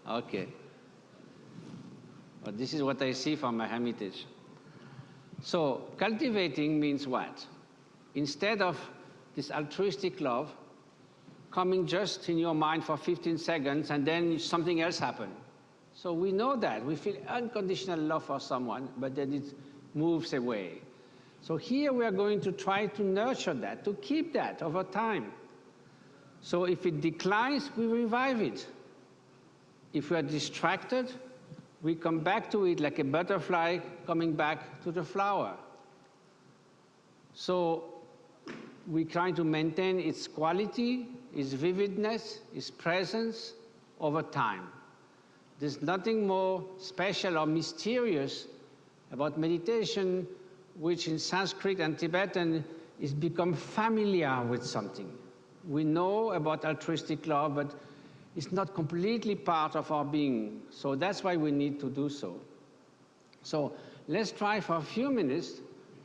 Okay. But this is what I see from my hermitage. So cultivating means what? Instead of this altruistic love coming just in your mind for 15 seconds and then something else happens. So we know that. We feel unconditional love for someone, but then it moves away. So here we are going to try to nurture that, to keep that over time. So if it declines, we revive it. If we are distracted, we come back to it like a butterfly coming back to the flower. So we're trying to maintain its quality, its vividness, its presence over time. There's nothing more special or mysterious about meditation, which in Sanskrit and Tibetan is become familiar with something. We know about altruistic love, but it's not completely part of our being. So that's why we need to do so. So let's try for a few minutes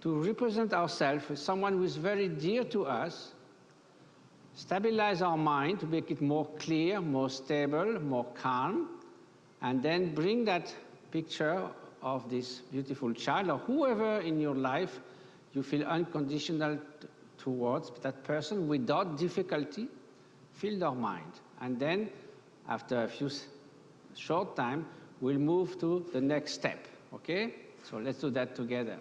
to represent ourselves as someone who is very dear to us, stabilize our mind to make it more clear, more stable, more calm, and then bring that picture of this beautiful child or whoever in your life you feel unconditional towards that person without difficulty. Fill their mind. And then, after a few short time, we'll move to the next step, okay? So let's do that together.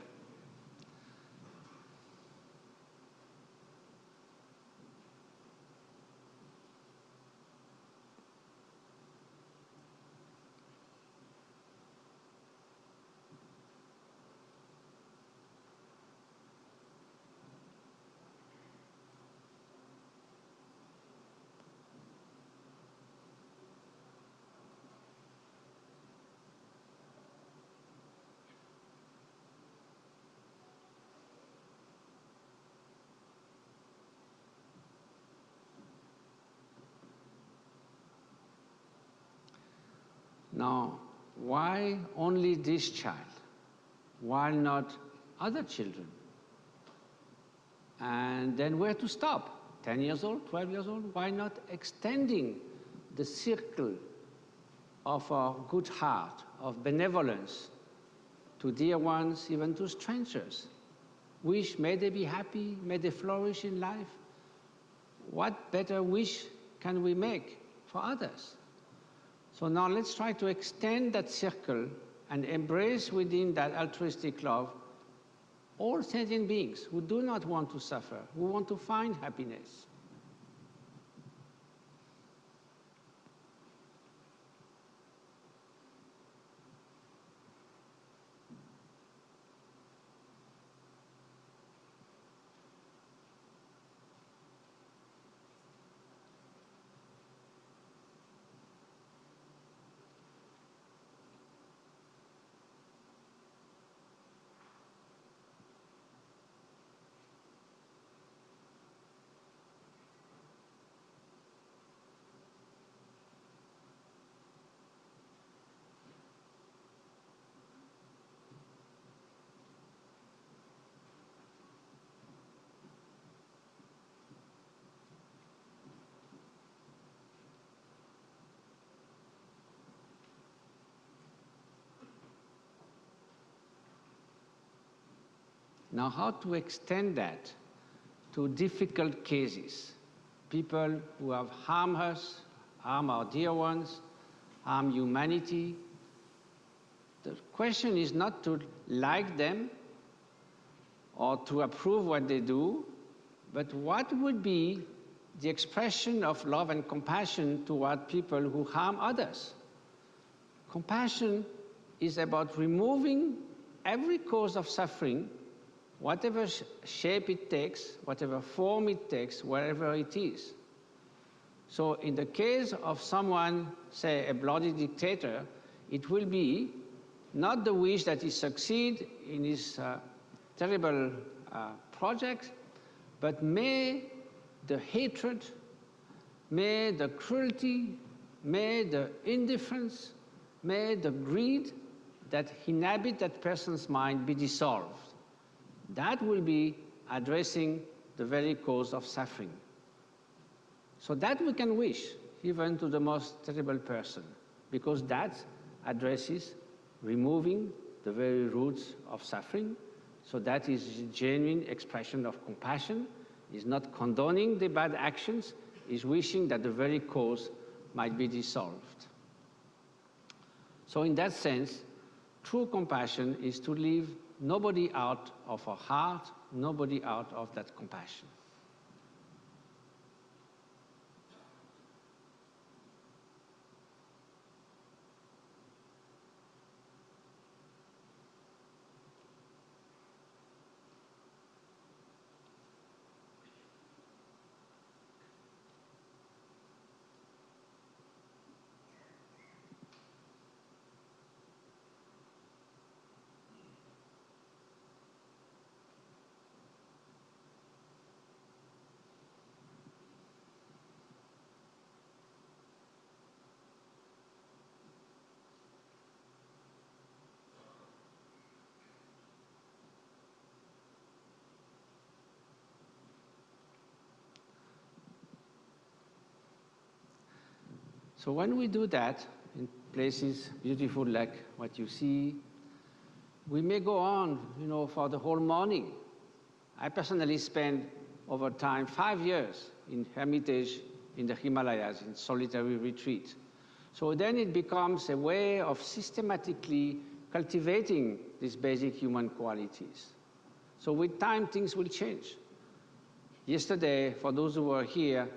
Now, why only this child? Why not other children? And then where to stop? 10 years old, 12 years old? Why not extending the circle of our good heart, of benevolence to dear ones, even to strangers? Wish, may they be happy, may they flourish in life. What better wish can we make for others? So now let's try to extend that circle and embrace within that altruistic love all sentient beings who do not want to suffer, who want to find happiness. Now, how to extend that to difficult cases? People who have harmed us, harmed our dear ones, harmed humanity. The question is not to like them or to approve what they do, but what would be the expression of love and compassion toward people who harm others? Compassion is about removing every cause of suffering, whatever shape it takes, whatever form it takes, wherever it is. So in the case of someone, say a bloody dictator, it will be not the wish that he succeed in his terrible project, but may the hatred, may the cruelty, may the indifference, may the greed that inhabit that person's mind be dissolved. That will be addressing the very cause of suffering. So that we can wish, even to the most terrible person. because that addresses removing the very roots of suffering. So that is a genuine expression of compassion, is not condoning the bad actions, is wishing that the very cause might be dissolved. So in that sense, true compassion is to leave nobody out of our heart, nobody out of that compassion. So when we do that in places beautiful like what you see, we may go on, for the whole morning. I personally spent over time 5 years in hermitage in the Himalayas, in solitary retreat. So then it becomes a way of systematically cultivating these basic human qualities. So with time, things will change. Yesterday, for those who were here,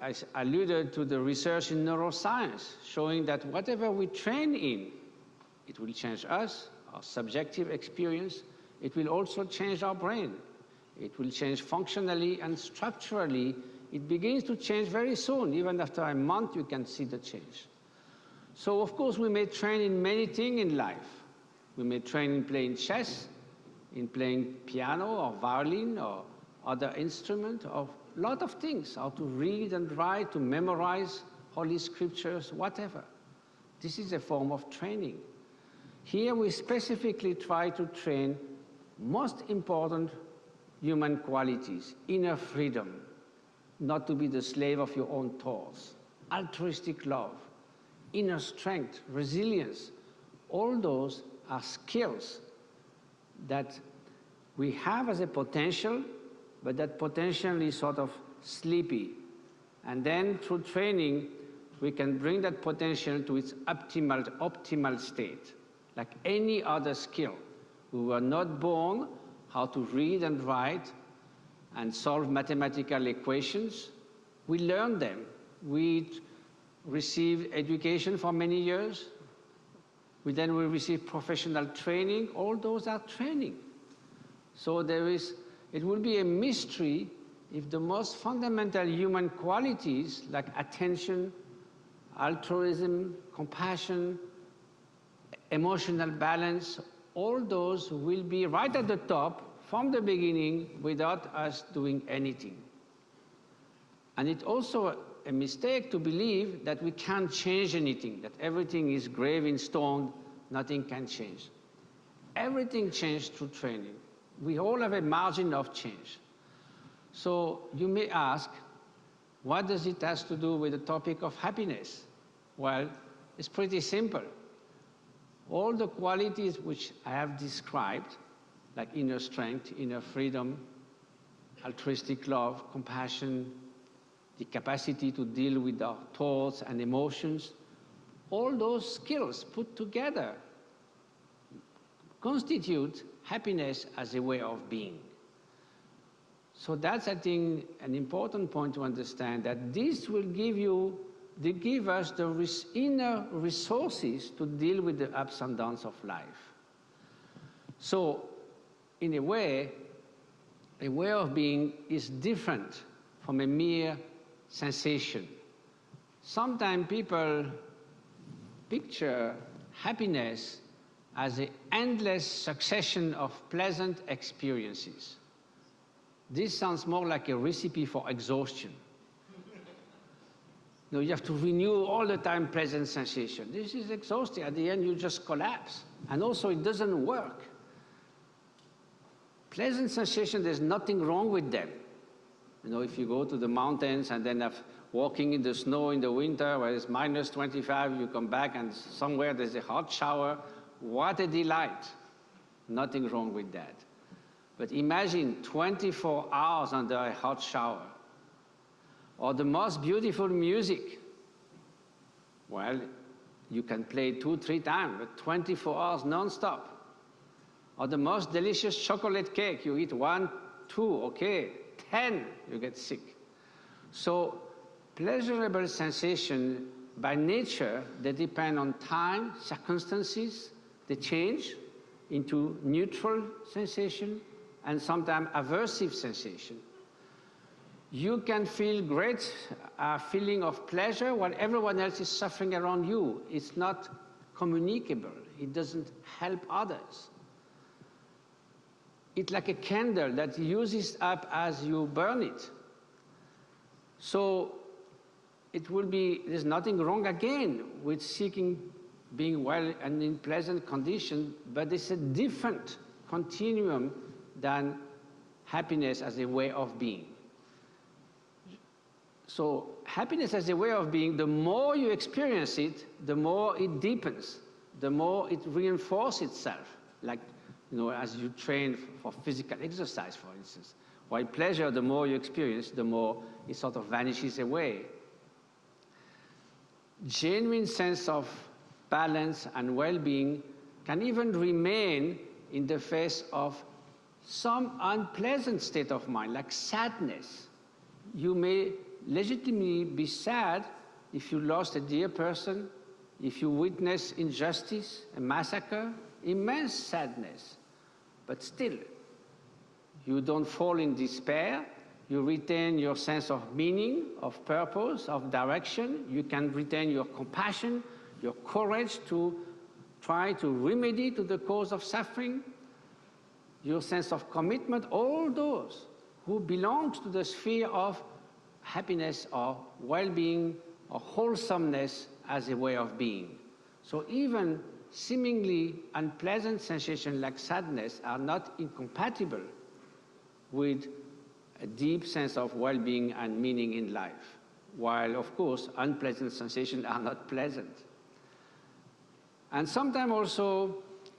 I alluded to the research in neuroscience, showing that whatever we train in, it will change us, our subjective experience. It will also change our brain. It will change functionally and structurally. It begins to change very soon. Even after a month, you can see the change. So, of course, we may train in many things in life. We may train in playing chess, in playing piano or violin or other instrument, or a lot of things, how to read and write, to memorize holy scriptures, whatever. This is a form of training. Here we specifically try to train most important human qualities: inner freedom, not to be the slave of your own thoughts, altruistic love, inner strength, resilience. All those are skills that we have as a potential, but that potential is sort of sleepy. And then through training, we can bring that potential to its optimal state. Like any other skill, we were not born how to read and write and solve mathematical equations. We learn them. We received education for many years. Then we receive professional training. All those are training. So it will be a mystery if the most fundamental human qualities like attention, altruism, compassion, emotional balance, all those will be right at the top from the beginning without us doing anything. And it's also a mistake to believe that we can't change anything, that everything is grave in stone, nothing can change. Everything changes through training. We all have a margin of change. So you may ask, what does it have to do with the topic of happiness? Well, it's pretty simple. All the qualities which I have described, like inner strength, inner freedom, altruistic love, compassion, the capacity to deal with our thoughts and emotions, all those skills put together constitute happiness as a way of being. So that's, I think, an important point to understand, that this will give us the inner resources to deal with the ups and downs of life. So, in a way of being is different from a mere sensation. Sometimes people picture happiness as an endless succession of pleasant experiences. This sounds more like a recipe for exhaustion. You have to renew all the time pleasant sensation. This is exhausting. At the end, you just collapse. And also, it doesn't work. Pleasant sensation, there's nothing wrong with them. You know, if you go to the mountains and then walking in the snow in the winter where it's minus 25, you come back and somewhere there's a hot shower. What a delight. Nothing wrong with that. But imagine 24 hours under a hot shower. Or the most beautiful music. Well, you can play 2-3 times, but 24 hours non-stop. Or the most delicious chocolate cake. You eat 1, 2, okay, 10, you get sick. So pleasurable sensation, by nature, they depend on time, circumstances, they change into neutral sensation and sometimes aversive sensation. You can feel great feeling of pleasure while everyone else is suffering around you. It's not communicable. It doesn't help others. It's like a candle that uses up as you burn it. So it will be, there's nothing wrong again with seeking being well and in pleasant condition, but it's a different continuum than happiness as a way of being. So happiness as a way of being, the more you experience it, the more it deepens, the more it reinforces itself. Like, you know, as you train for physical exercise, for instance. While pleasure, the more you experience, the more it sort of vanishes away. Genuine sense of balance and well-being can even remain in the face of some unpleasant state of mind, like sadness. You may legitimately be sad if you lost a dear person, if you witness injustice, a massacre, immense sadness. But still, you don't fall in despair. You retain your sense of meaning, of purpose, of direction. You can retain your compassion, your courage to try to remedy to the cause of suffering, your sense of commitment, all those who belong to the sphere of happiness or well-being or wholesomeness as a way of being. So even seemingly unpleasant sensations like sadness are not incompatible with a deep sense of well-being and meaning in life, while, of course, unpleasant sensations are not pleasant. And sometimes also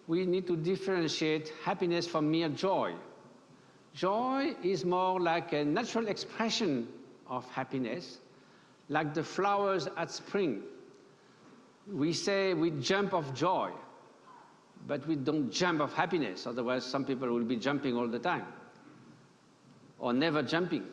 we need to differentiate happiness from mere joy. Joy is more like a natural expression of happiness, like the flowers at spring. We say we jump of joy, but we don't jump of happiness. Otherwise, some people will be jumping all the time, or never jumping.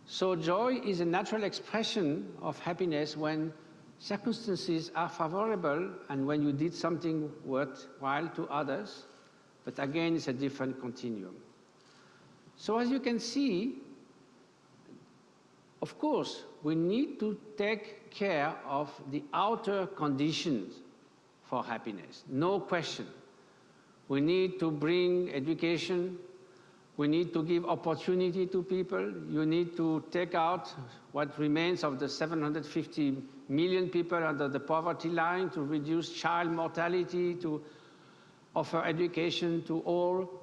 So joy is a natural expression of happiness when circumstances are favorable and when you did something worthwhile to others. But again, it's a different continuum. So as you can see, of course, we need to take care of the outer conditions for happiness, no question. We need to bring education. We need to give opportunity to people. You need to take out what remains of the 750 million people under the poverty line, to reduce child mortality, to offer education to all.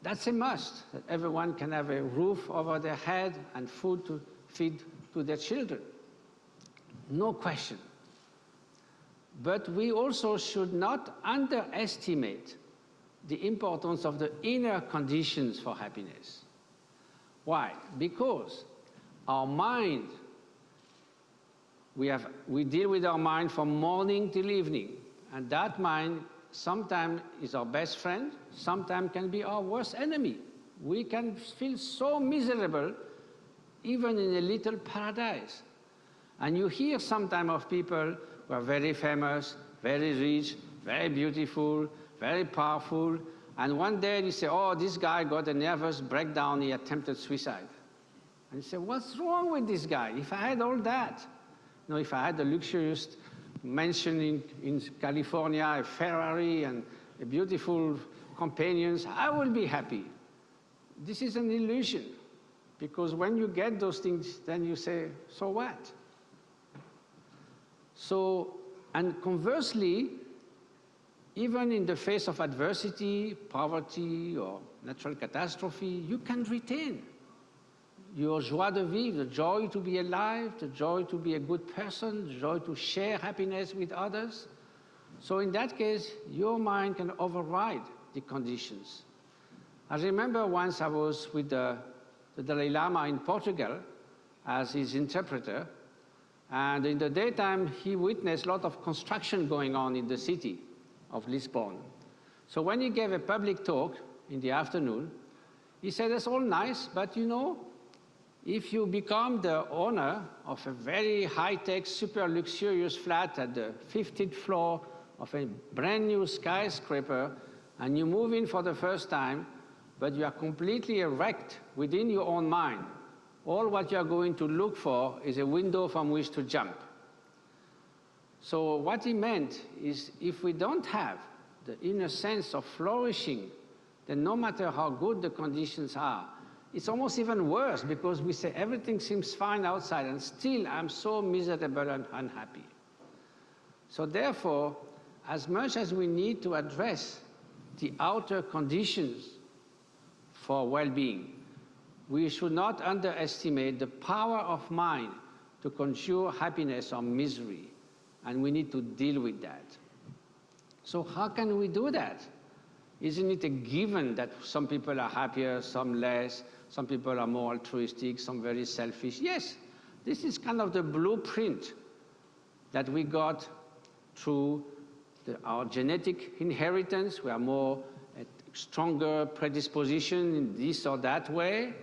That's a must, that everyone can have a roof over their head and food to feed to their children. No question. But we also should not underestimate the importance of the inner conditions for happiness. Why? Because our mind, we deal with our mind from morning till evening, and that mind sometimes is our best friend, sometimes can be our worst enemy. We can feel so miserable even in a little paradise. And you hear sometimes of people who are very famous, very rich, very beautiful, very powerful, and one day you say, oh, this guy got a nervous breakdown, he attempted suicide. And you say, what's wrong with this guy? If I had all that, you know, if I had a luxurious mansion in California, a Ferrari, and a beautiful companions, I will be happy. This is an illusion, because when you get those things, then you say, so what? So, and conversely, even in the face of adversity, poverty, or natural catastrophe, you can retain. your joie de vivre, the joy to be alive, the joy to be a good person, the joy to share happiness with others. So in that case, your mind can override the conditions. I remember once I was with the Dalai Lama in Portugal as his interpreter, and in the daytime, he witnessed a lot of construction going on in the city of Lisbon. So when he gave a public talk in the afternoon, he said, "That's all nice, but you know, if you become the owner of a very high-tech, super luxurious flat at the 15th floor of a brand new skyscraper, and you move in for the first time, but you are completely wrecked within your own mind, all what you are going to look for is a window from which to jump." So what he meant is, if we don't have the inner sense of flourishing, then no matter how good the conditions are, it's almost even worse, because we say everything seems fine outside and still I'm so miserable and unhappy. So therefore, as much as we need to address the outer conditions for well-being, we should not underestimate the power of mind to conjure happiness or misery, and we need to deal with that. So how can we do that? Isn't it a given that some people are happier, some less, some people are more altruistic, some very selfish? Yes, this is kind of the blueprint that we got through our genetic inheritance. We are more stronger predisposition in this or that way.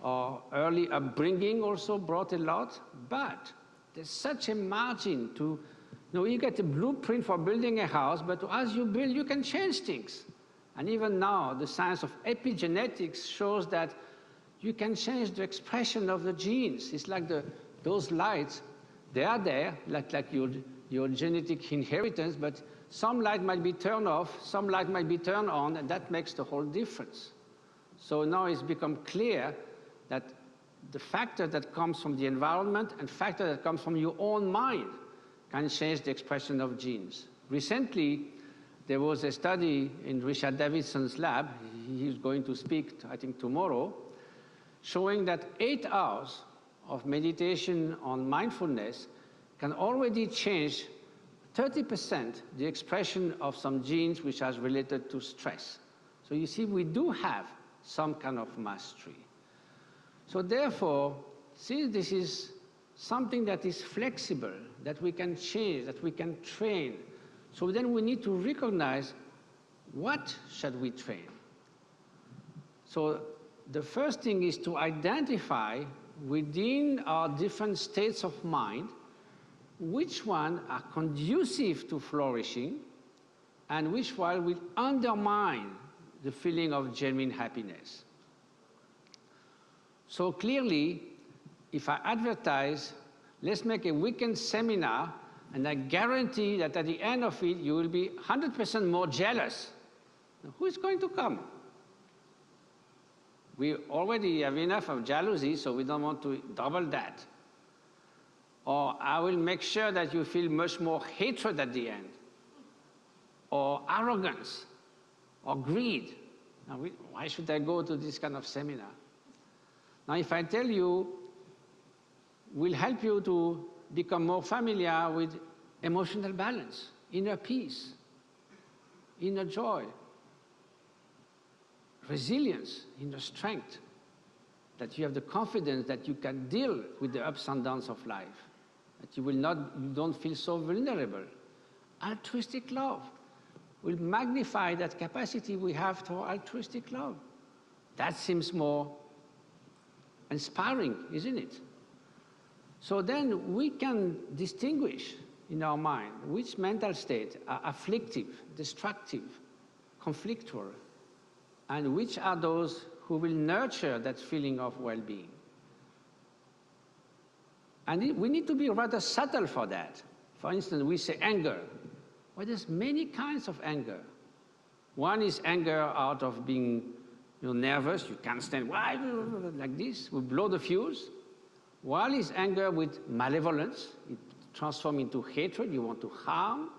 Our early upbringing also brought a lot, but there's such a margin to, you get a blueprint for building a house, but as you build, you can change things. And even now, the science of epigenetics shows that you can change the expression of the genes. It's like those lights, they are there, like your genetic inheritance, but some light might be turned off, some light might be turned on, and that makes the whole difference. So now it's become clear that the factor that comes from the environment and factor that comes from your own mind can change the expression of genes. Recently, there was a study in Richard Davidson's lab, he's going to speak, I think, tomorrow, showing that 8 hours of meditation on mindfulness can already change 30% the expression of some genes which are related to stress. So you see, we do have some kind of mastery. So therefore, since this is something that is flexible, that we can change, that we can train, so then we need to recognize what should we train. So the first thing is to identify within our different states of mind which one are conducive to flourishing and which one will undermine the feeling of genuine happiness. So clearly, if I advertise, let's make a weekend seminar, and I guarantee that at the end of it, you will be 100% more jealous. Now, who is going to come? We already have enough of jealousy, so we don't want to double that. Or I will make sure that you feel much more hatred at the end, or arrogance, or greed. Now, why should I go to this kind of seminar? Now, if I tell you, we'll help you to become more familiar with emotional balance, inner peace, inner joy, resilience, inner strength, that you have the confidence that you can deal with the ups and downs of life, that you don't feel so vulnerable. Altruistic love will magnify that capacity we have for altruistic love. That seems more inspiring, isn't it? So then we can distinguish in our mind which mental states are afflictive, destructive, conflictual, and which are those who will nurture that feeling of well-being. And we need to be rather subtle for that. For instance, we say anger. Well, there's many kinds of anger. One is anger out of being nervous, you can't stand, why, like this, we blow the fuse. One is anger with malevolence, it transforms into hatred, you want to harm.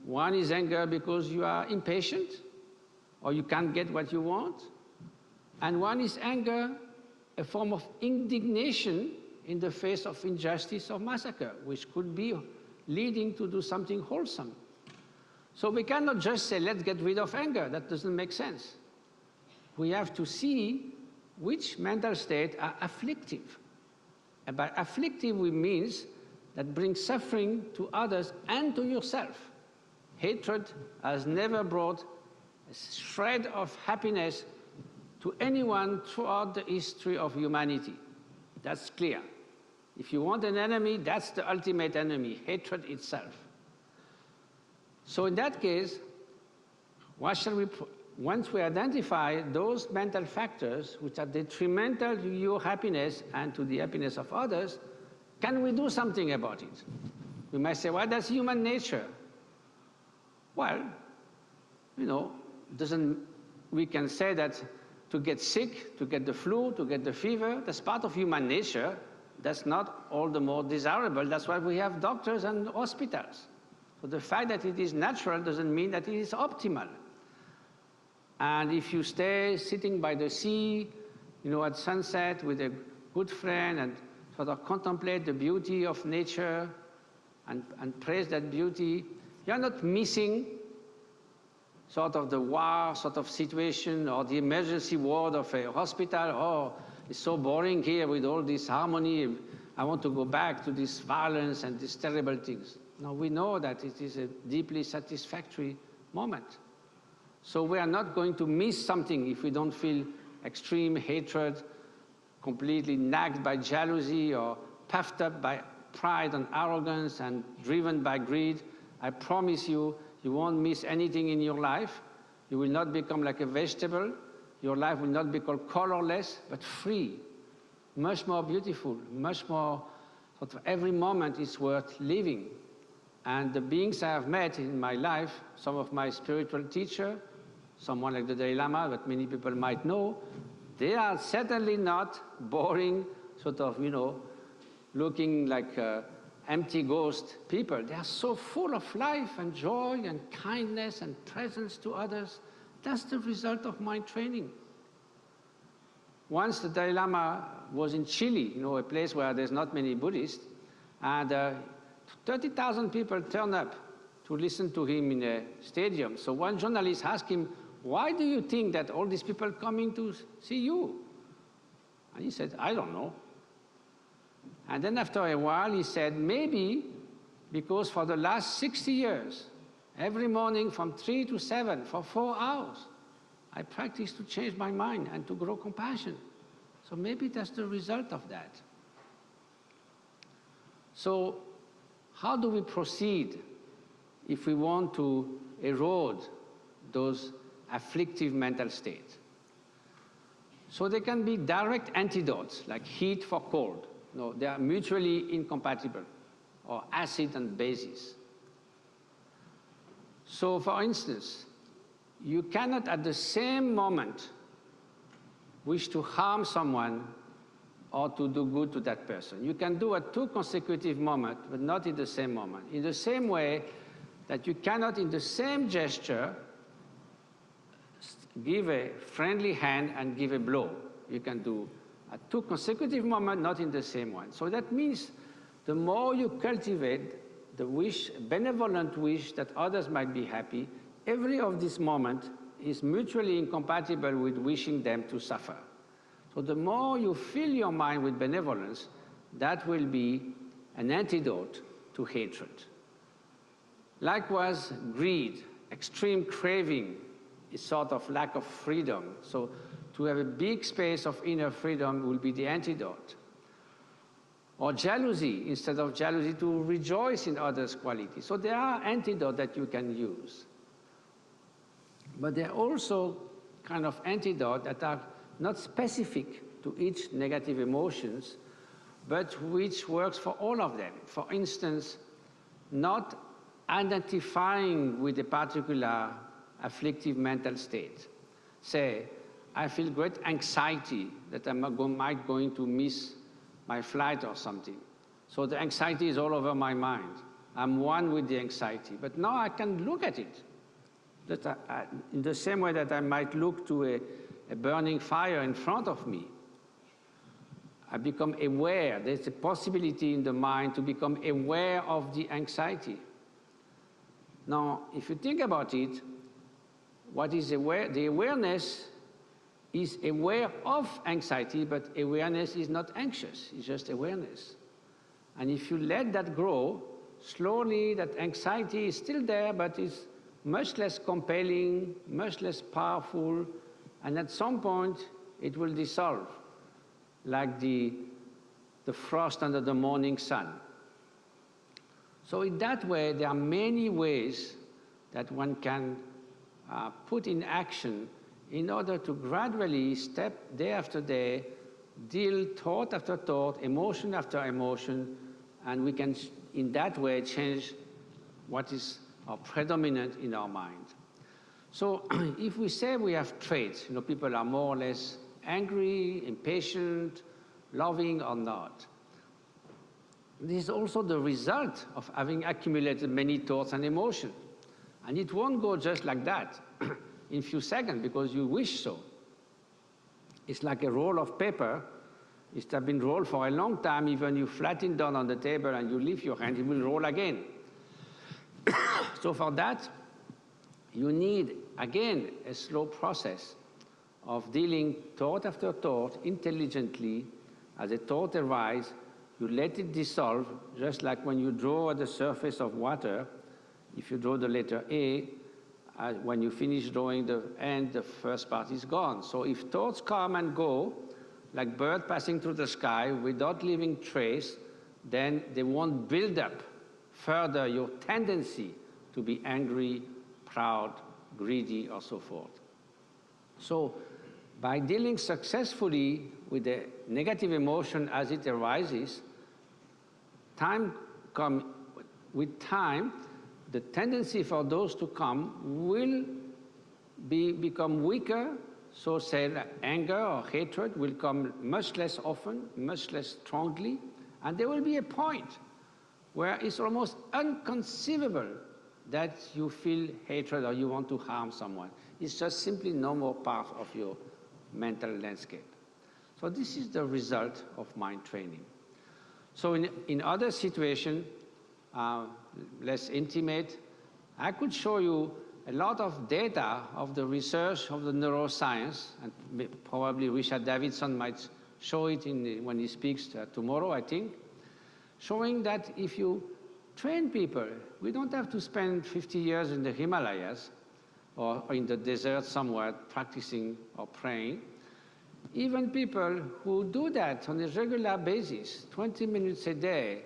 One is anger because you are impatient, or you can't get what you want. And one is anger a form of indignation in the face of injustice or massacre, which could be leading to do something wholesome. So we cannot just say, let's get rid of anger. That doesn't make sense. We have to see which mental states are afflictive. And by afflictive, we mean that brings suffering to others and to yourself. Hatred has never brought a shred of happiness to anyone throughout the history of humanity. That's clear. If you want an enemy, that's the ultimate enemy, hatred itself. So in that case, what shall we, once we identify those mental factors which are detrimental to your happiness and to the happiness of others, can we do something about it? We might say, well, that's human nature. Well, you know, we can say that to get sick, to get the flu, to get the fever, that's part of human nature. That's not all the more desirable. That's why we have doctors and hospitals. So the fact that it is natural doesn't mean that it is optimal. And if you stay sitting by the sea, you know, at sunset with a good friend and sort of contemplate the beauty of nature and praise that beauty, you're not missing sort of the war sort of situation or the emergency ward of a hospital. Oh, it's so boring here with all this harmony. I want to go back to this violence and these terrible things. No, we know that it is a deeply satisfactory moment. So we are not going to miss something if we don't feel extreme hatred, completely nagged by jealousy or puffed up by pride and arrogance and driven by greed. I promise you, you won't miss anything in your life. You will not become like a vegetable. Your life will not become colorless, but free, much more beautiful, much more, sort of every moment is worth living. And the beings I have met in my life, some of my spiritual teachers, someone like the Dalai Lama that many people might know, they are certainly not boring, sort of, you know, looking like empty ghost people. They are so full of life and joy and kindness and presence to others. That's the result of mind training. Once the Dalai Lama was in Chile, you know, a place where there's not many Buddhists, and 30,000 people turned up to listen to him in a stadium. So one journalist asked him, why do you think that all these people coming to see you? And he said, I don't know. And then after a while, he said, maybe because for the last 60 years, every morning from 3 to 7 for 4 hours, I practiced to change my mind and to grow compassion. So maybe that's the result of that. So how do we proceed if we want to erode those afflictive mental states? So there can be direct antidotes, like heat for cold. No, they are mutually incompatible, or acid and bases. So for instance, you cannot at the same moment wish to harm someone or to do good to that person. You can do at 2 consecutive moments, but not in the same moment. In the same way that you cannot, in the same gesture, give a friendly hand and give a blow. You can do at 2 consecutive moments, not in the same one. So that means the more you cultivate the wish, benevolent wish that others might be happy, every of these moments is mutually incompatible with wishing them to suffer. So the more you fill your mind with benevolence, that will be an antidote to hatred. Likewise, greed, extreme craving, is sort of lack of freedom. So to have a big space of inner freedom will be the antidote. Or jealousy, instead of jealousy, to rejoice in others' qualities. So there are antidotes that you can use. But there are also kind of antidotes that are not specific to each negative emotions, but which works for all of them. For instance, not identifying with a particular afflictive mental state. Say, I feel great anxiety that I might going to miss my flight or something. So the anxiety is all over my mind. I'm one with the anxiety. But now I can look at it. That in the same way that I might look to a burning fire in front of me. I become aware. There's a possibility in the mind to become aware of the anxiety. Now, if you think about it, what is aware? The awareness is aware of anxiety, but awareness is not anxious. It's just awareness. And if you let that grow, slowly that anxiety is still there, but it's much less compelling, much less powerful, and at some point it will dissolve, like the frost under the morning sun. So in that way, there are many ways that one can put in action in order to gradually, step day after day, deal thought after thought, emotion after emotion, and we can, in that way, change what is predominant in our mind. So if we say we have traits, people are more or less angry, impatient, loving or not. This is also the result of having accumulated many thoughts and emotions. And it won't go just like that in a few seconds because you wish so. It's like a roll of paper. It has been rolled for a long time. Even you flatten down on the table and you lift your hand, it will roll again. So for that, you need, again, a slow process of dealing thought after thought intelligently. As a thought arises, you let it dissolve, just like when you draw at the surface of water. If you draw the letter A, when you finish drawing the end, the first part is gone. So if thoughts come and go, like birds passing through the sky without leaving trace, then they won't build up further your tendency to be angry, proud, greedy, or so forth. So by dealing successfully with the negative emotion as it arises, with time, the tendency for those to come will become weaker. So say anger or hatred will come much less often, much less strongly, and there will be a point where it's almost inconceivable that you feel hatred or you want to harm someone. It's just simply no more part of your mental landscape. So this is the result of mind training. So in other situations, less intimate, I could show you a lot of data of the research of the neuroscience, and probably Richard Davidson might show it when he speaks tomorrow, I think, showing that if you train people, we don't have to spend 50 years in the Himalayas or in the desert somewhere practicing or praying. Even people who do that on a regular basis, 20 minutes a day,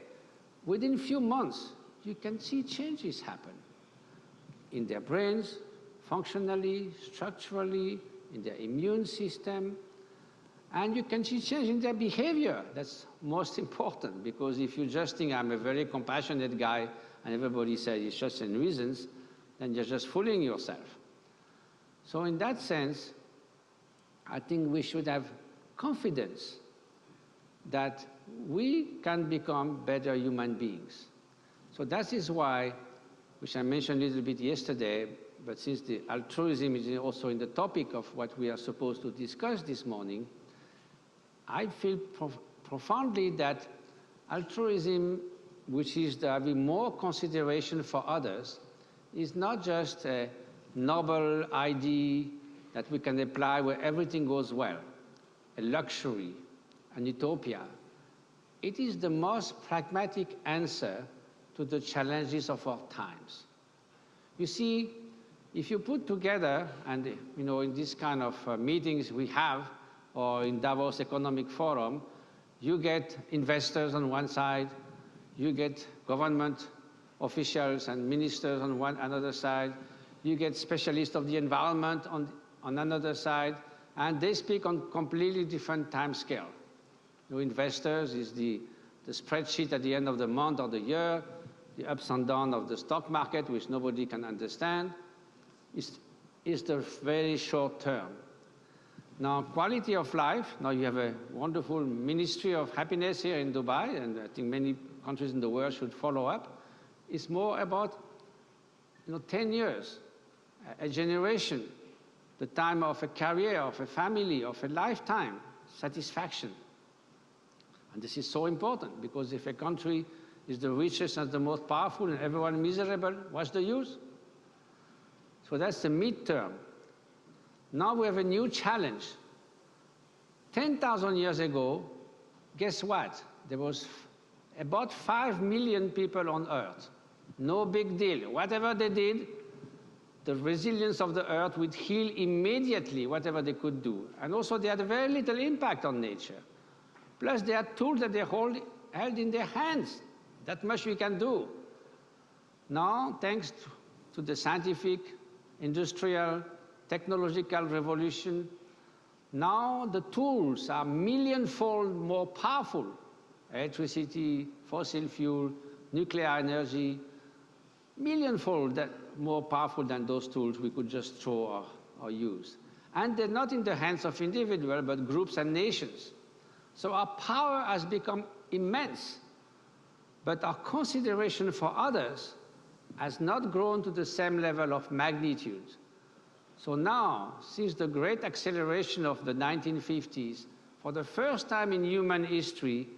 within a few months, you can see changes happen in their brains, functionally, structurally, in their immune system, and you can see change in their behavior. That's most important, because if you just think I'm a very compassionate guy and everybody says it's just a nuisance, then you're just fooling yourself. So in that sense, I think we should have confidence that we can become better human beings. So that is why, which I mentioned a little bit yesterday, but since the altruism is also in the topic of what we are supposed to discuss this morning, I feel profoundly that altruism, which is having more consideration for others, is not just a noble idea that we can apply where everything goes well, a luxury, an utopia. It is the most pragmatic answer to the challenges of our times. You see, if you put together, and in this kind of meetings we have, or in Davos Economic Forum, you get investors on one side, you get government officials and ministers on another side, you get specialists of the environment on another side, and they speak on completely different time scale. Investors is the spreadsheet at the end of the month or the year, the ups and downs of the stock market, which nobody can understand, is the very short term. Now, quality of life, now you have a wonderful Ministry of Happiness here in Dubai, and I think many countries in the world should follow up. It's more about 10 years, a generation, the time of a career, of a family, of a lifetime satisfaction. And this is so important, because if a country is the richest and the most powerful and everyone miserable, what's the use? So that's the midterm. Now we have a new challenge. 10,000 years ago, guess what? There was about 5 million people on Earth. No big deal. Whatever they did, the resilience of the Earth would heal immediately, whatever they could do. And also they had very little impact on nature. Plus they had tools that they held in their hands. That much we can do. Now, thanks to the scientific, industrial, technological revolution, now the tools are million-fold more powerful. Electricity, fossil fuel, nuclear energy, million-fold more powerful than those tools we could just throw or use. And they're not in the hands of individuals, but groups and nations. So our power has become immense, but our consideration for others has not grown to the same level of magnitude. So now, since the great acceleration of the 1950s, for the first time in human history,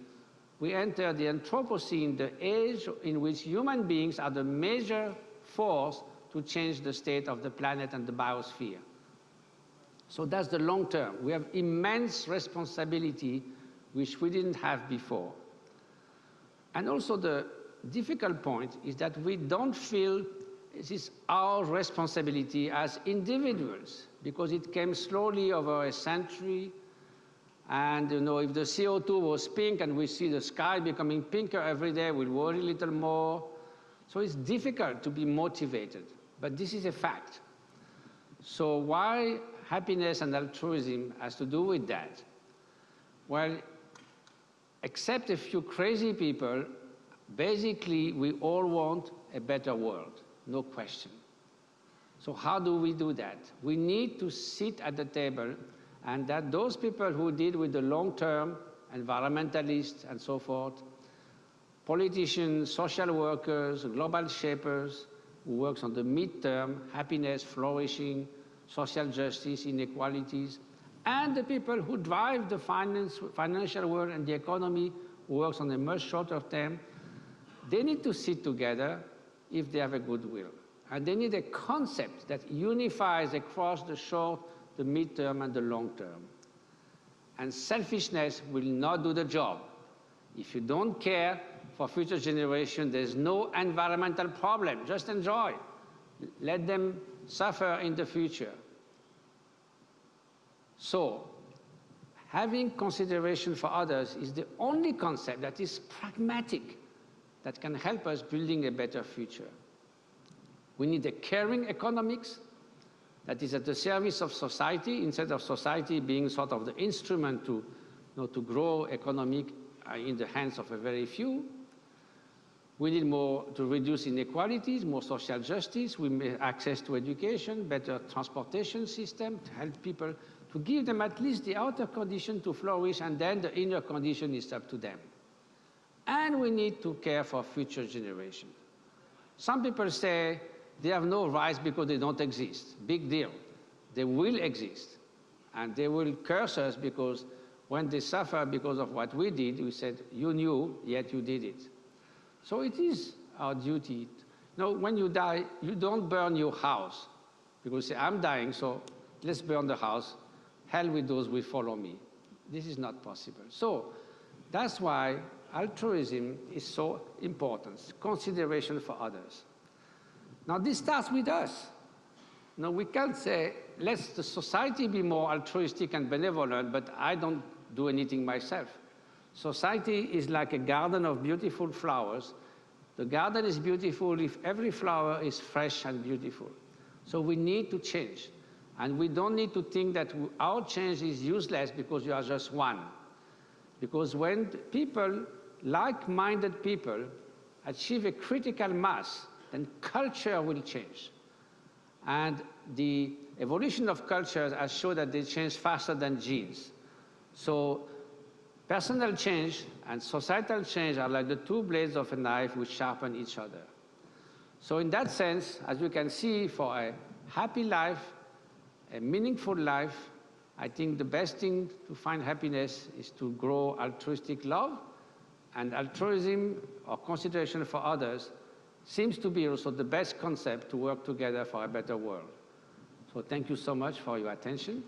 we enter the Anthropocene, the age in which human beings are the major force to change the state of the planet and the biosphere. So that's the long term. We have immense responsibility, which we didn't have before. And also the difficult point is that we don't feel it is our responsibility as individuals, because it came slowly over a century. And if the CO2 was pink and we see the sky becoming pinker every day, we'll worry a little more. So it's difficult to be motivated, but this is a fact. So why happiness and altruism has to do with that? Well, except a few crazy people, basically we all want a better world, no question. So how do we do that? We need to sit at the table, and that those people who deal with the long term, environmentalists and so forth, politicians, social workers, global shapers, who works on the midterm, happiness, flourishing, social justice, inequalities, and the people who drive the financial world and the economy, who works on a much shorter term, they need to sit together if they have a good will. And they need a concept that unifies across the short, the midterm, and the long term. And selfishness will not do the job. If you don't care for future generations, there's no environmental problem. Just enjoy. Let them suffer in the future. So, having consideration for others is the only concept that is pragmatic, that can help us building a better future. We need a caring economics that is at the service of society, instead of society being sort of the instrument to, to grow economic in the hands of a very few. We need more to reduce inequalities, more social justice, we need access to education, better transportation system to help people, to give them at least the outer condition to flourish, and then the inner condition is up to them. And we need to care for future generations. Some people say they have no rights because they don't exist. Big deal. They will exist. And they will curse us because when they suffer because of what we did, we said, you knew, yet you did it. So it is our duty. When you die, you don't burn your house. Because you say, I'm dying, so let's burn the house. Hell with those who follow me. This is not possible. So that's why altruism is so important, consideration for others. Now this starts with us. Now we can't say, let the society be more altruistic and benevolent, but I don't do anything myself. Society is like a garden of beautiful flowers. The garden is beautiful if every flower is fresh and beautiful. So we need to change. And we don't need to think that our change is useless because you are just one. Because when people, like-minded people, achieve a critical mass, then culture will change. And the evolution of cultures has shown that they change faster than genes. So personal change and societal change are like the two blades of a knife which sharpen each other. So in that sense, as you can see, for a happy life, a meaningful life, I think the best thing to find happiness is to grow altruistic love And altruism, or consideration for others, seems to be also the best concept to work together for a better world. So thank you so much for your attention.